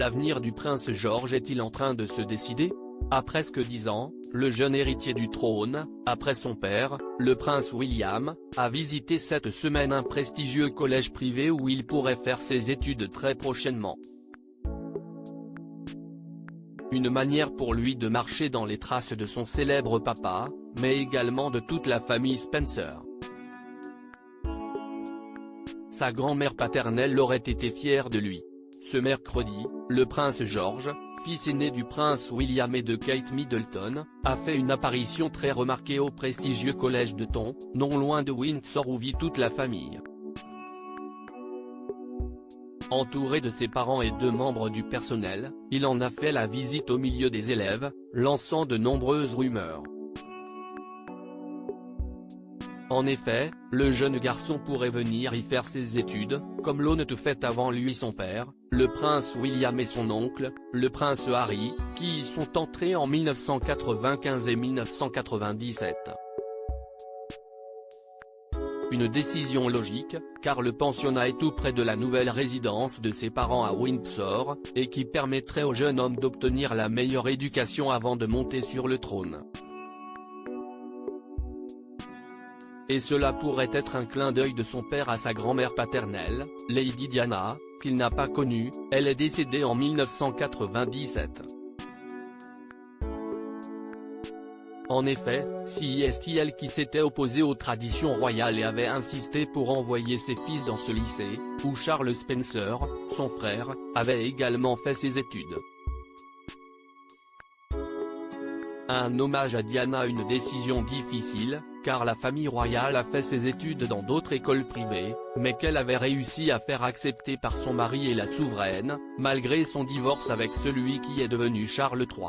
L'avenir du prince George est-il en train de se décider? À presque 10 ans, le jeune héritier du trône, après son père, le prince William, a visité cette semaine un prestigieux collège privé où il pourrait faire ses études très prochainement. Une manière pour lui de marcher dans les traces de son célèbre papa, mais également de toute la famille Spencer. Sa grand-mère paternelle aurait été fière de lui. Ce mercredi, le prince George, fils aîné du prince William et de Kate Middleton, a fait une apparition très remarquée au prestigieux collège de Taunton, non loin de Windsor où vit toute la famille. Entouré de ses parents et de membres du personnel, il en a fait la visite au milieu des élèves, lançant de nombreuses rumeurs. En effet, le jeune garçon pourrait venir y faire ses études, comme l'ont fait avant lui son père, le prince William et son oncle, le prince Harry, qui y sont entrés en 1995 et 1997. Une décision logique, car le pensionnat est tout près de la nouvelle résidence de ses parents à Windsor, et qui permettrait au jeune homme d'obtenir la meilleure éducation avant de monter sur le trône. Et cela pourrait être un clin d'œil de son père à sa grand-mère paternelle, Lady Diana, qu'il n'a pas connue, elle est décédée en 1997. En effet, c'est elle qui s'était opposée aux traditions royales et avait insisté pour envoyer ses fils dans ce lycée, où Charles Spencer, son frère, avait également fait ses études. Un hommage à Diana, une décision difficile, car la famille royale a fait ses études dans d'autres écoles privées, mais qu'elle avait réussi à faire accepter par son mari et la souveraine, malgré son divorce avec celui qui est devenu Charles III.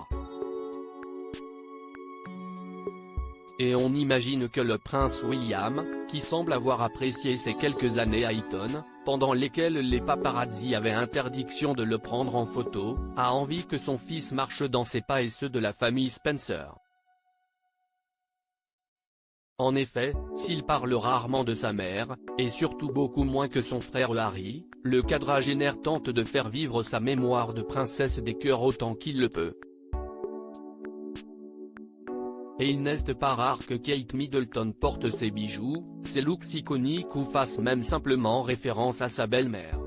Et on imagine que le prince William, qui semble avoir apprécié ces quelques années à Eton, pendant lesquelles les paparazzi avaient interdiction de le prendre en photo, a envie que son fils marche dans ses pas et ceux de la famille Spencer. En effet, s'il parle rarement de sa mère, et surtout beaucoup moins que son frère Harry, le quadragénaire tente de faire vivre sa mémoire de princesse des cœurs autant qu'il le peut. Et il n'est pas rare que Kate Middleton porte ses bijoux, ses looks iconiques ou fasse même simplement référence à sa belle-mère.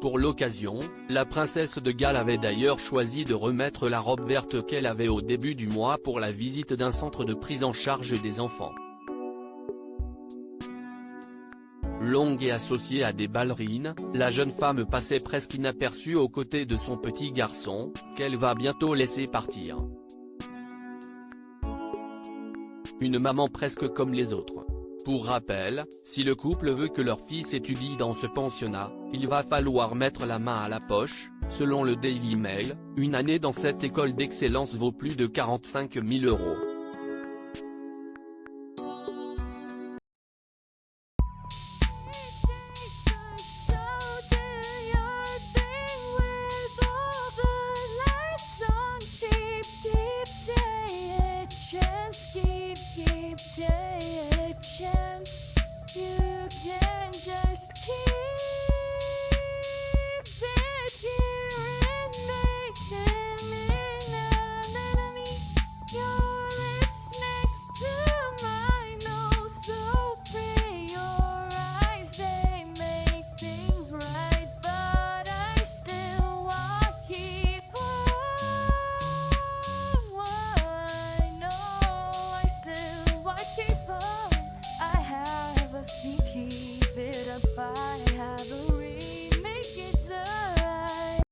Pour l'occasion, la princesse de Galles avait d'ailleurs choisi de remettre la robe verte qu'elle avait au début du mois pour la visite d'un centre de prise en charge des enfants. Longue et associée à des ballerines, la jeune femme passait presque inaperçue aux côtés de son petit garçon, qu'elle va bientôt laisser partir. Une maman presque comme les autres. Pour rappel, si le couple veut que leur fils étudie dans ce pensionnat, il va falloir mettre la main à la poche. Selon le Daily Mail, une année dans cette école d'excellence vaut plus de 45 000 €.